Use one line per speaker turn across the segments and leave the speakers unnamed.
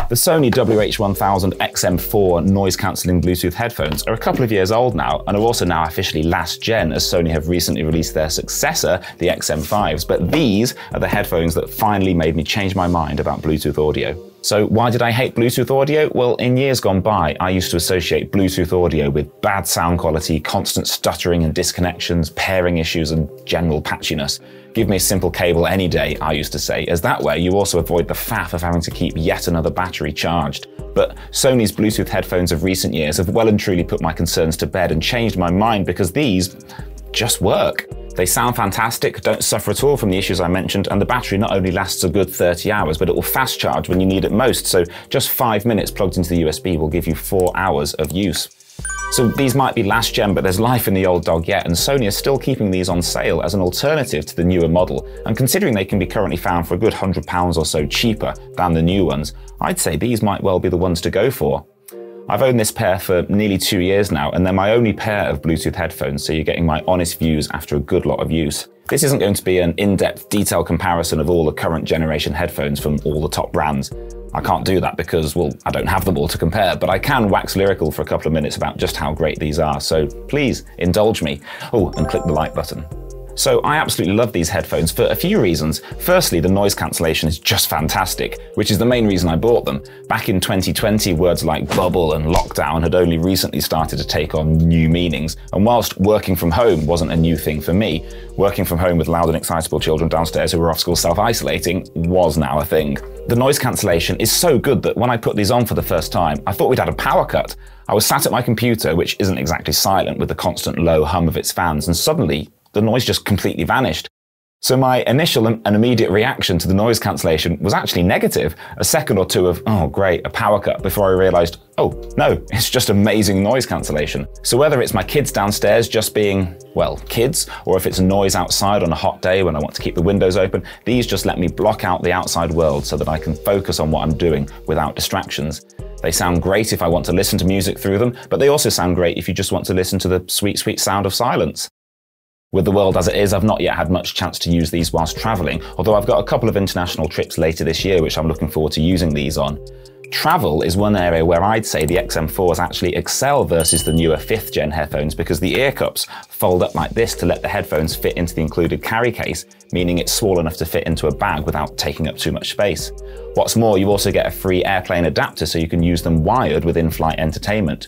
The Sony WH-1000 XM4 noise-cancelling Bluetooth headphones are a couple of years old now and are also now officially last gen, as Sony have recently released their successor, the XM5s, but these are the headphones that finally made me change my mind about Bluetooth audio. So why did I hate Bluetooth audio? Well, in years gone by, I used to associate Bluetooth audio with bad sound quality, constant stuttering and disconnections, pairing issues, and general patchiness. Give me a simple cable any day, I used to say, as that way you also avoid the faff of having to keep yet another battery charged. But Sony's Bluetooth headphones of recent years have well and truly put my concerns to bed and changed my mind because these just work. They sound fantastic, don't suffer at all from the issues I mentioned, and the battery not only lasts a good 30 hours, but it will fast charge when you need it most, so just 5 minutes plugged into the USB will give you 4 hours of use. So these might be last gen, but there's life in the old dog yet, and Sony is still keeping these on sale as an alternative to the newer model, and considering they can be currently found for a good £100 or so cheaper than the new ones, I'd say these might well be the ones to go for. I've owned this pair for nearly 2 years now, and they're my only pair of Bluetooth headphones, so you're getting my honest views after a good lot of use. This isn't going to be an in-depth, detailed comparison of all the current generation headphones from all the top brands. I can't do that because, well, I don't have them all to compare, but I can wax lyrical for a couple of minutes about just how great these are, so please indulge me. Oh, and click the like button. So I absolutely love these headphones for a few reasons. Firstly, the noise cancellation is just fantastic, which is the main reason I bought them. Back in 2020, words like bubble and lockdown had only recently started to take on new meanings, and whilst working from home wasn't a new thing for me, working from home with loud and excitable children downstairs who were off school self-isolating was now a thing. The noise cancellation is so good that when I put these on for the first time, I thought we'd had a power cut. I was sat at my computer, which isn't exactly silent with the constant low hum of its fans, and suddenly the noise just completely vanished. So my initial and immediate reaction to the noise cancellation was actually negative. A second or two of, oh great, a power cut, before I realized, oh no, it's just amazing noise cancellation. So whether it's my kids downstairs just being, well, kids, or if it's noise outside on a hot day when I want to keep the windows open, these just let me block out the outside world so that I can focus on what I'm doing without distractions. They sound great if I want to listen to music through them, but they also sound great if you just want to listen to the sweet, sweet sound of silence. With the world as it is, I've not yet had much chance to use these whilst travelling, although I've got a couple of international trips later this year which I'm looking forward to using these on. Travel is one area where I'd say the XM4s actually excel versus the newer 5th gen headphones because the ear cups fold up like this to let the headphones fit into the included carry case, meaning it's small enough to fit into a bag without taking up too much space. What's more, you also get a free airplane adapter so you can use them wired with in-flight entertainment.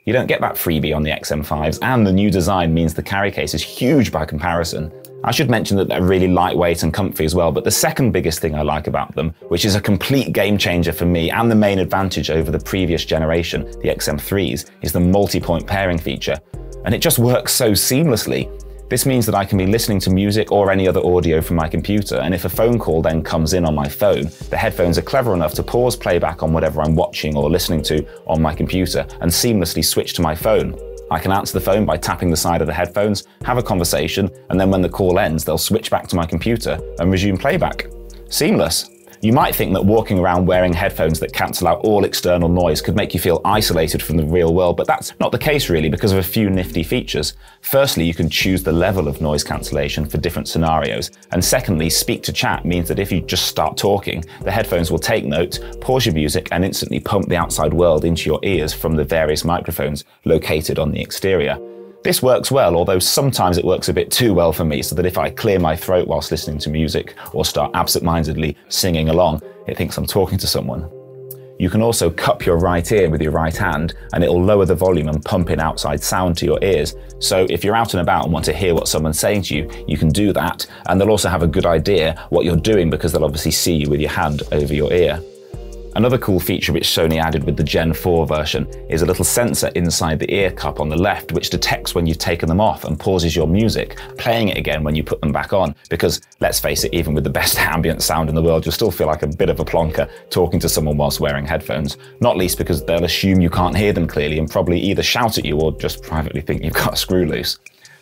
You don't get that freebie on the XM5s, and the new design means the carry case is huge by comparison. I should mention that they're really lightweight and comfy as well, but the second biggest thing I like about them, which is a complete game changer for me and the main advantage over the previous generation, the XM3s, is the multi-point pairing feature. And it just works so seamlessly. This means that I can be listening to music or any other audio from my computer, and if a phone call then comes in on my phone, the headphones are clever enough to pause playback on whatever I'm watching or listening to on my computer and seamlessly switch to my phone. I can answer the phone by tapping the side of the headphones, have a conversation, and then when the call ends, they'll switch back to my computer and resume playback. Seamless. You might think that walking around wearing headphones that cancel out all external noise could make you feel isolated from the real world, but that's not the case really because of a few nifty features. Firstly, you can choose the level of noise cancellation for different scenarios, and secondly, speak to chat means that if you just start talking, the headphones will take notes, pause your music, and instantly pump the outside world into your ears from the various microphones located on the exterior. This works well, although sometimes it works a bit too well for me, so that if I clear my throat whilst listening to music or start absent-mindedly singing along, it thinks I'm talking to someone. You can also cup your right ear with your right hand, and it'll lower the volume and pump in outside sound to your ears. So if you're out and about and want to hear what someone's saying to you, you can do that, and they'll also have a good idea what you're doing because they'll obviously see you with your hand over your ear. Another cool feature which Sony added with the Gen 4 version is a little sensor inside the ear cup on the left which detects when you've taken them off and pauses your music, playing it again when you put them back on. Because, let's face it, even with the best ambient sound in the world, you'll still feel like a bit of a plonker talking to someone whilst wearing headphones. Not least because they'll assume you can't hear them clearly and probably either shout at you or just privately think you've got a screw loose.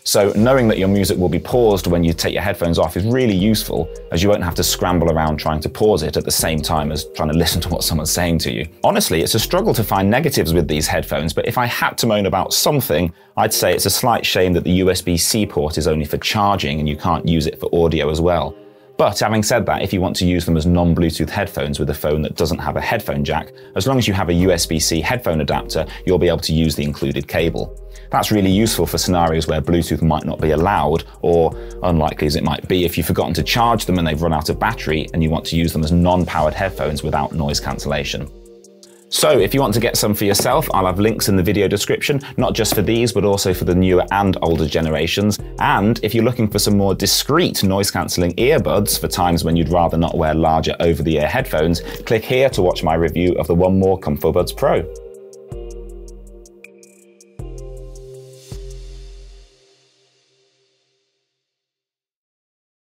So knowing that your music will be paused when you take your headphones off is really useful, as you won't have to scramble around trying to pause it at the same time as trying to listen to what someone's saying to you. Honestly, it's a struggle to find negatives with these headphones, but if I had to moan about something, I'd say it's a slight shame that the USB-C port is only for charging and you can't use it for audio as well. But having said that, if you want to use them as non-Bluetooth headphones with a phone that doesn't have a headphone jack, as long as you have a USB-C headphone adapter, you'll be able to use the included cable. That's really useful for scenarios where Bluetooth might not be allowed, or, unlikely as it might be, if you've forgotten to charge them and they've run out of battery and you want to use them as non-powered headphones without noise cancellation. So if you want to get some for yourself, I'll have links in the video description, not just for these, but also for the newer and older generations. And if you're looking for some more discreet noise-cancelling earbuds for times when you'd rather not wear larger over-the-ear headphones, click here to watch my review of the One More Comfobuds Pro.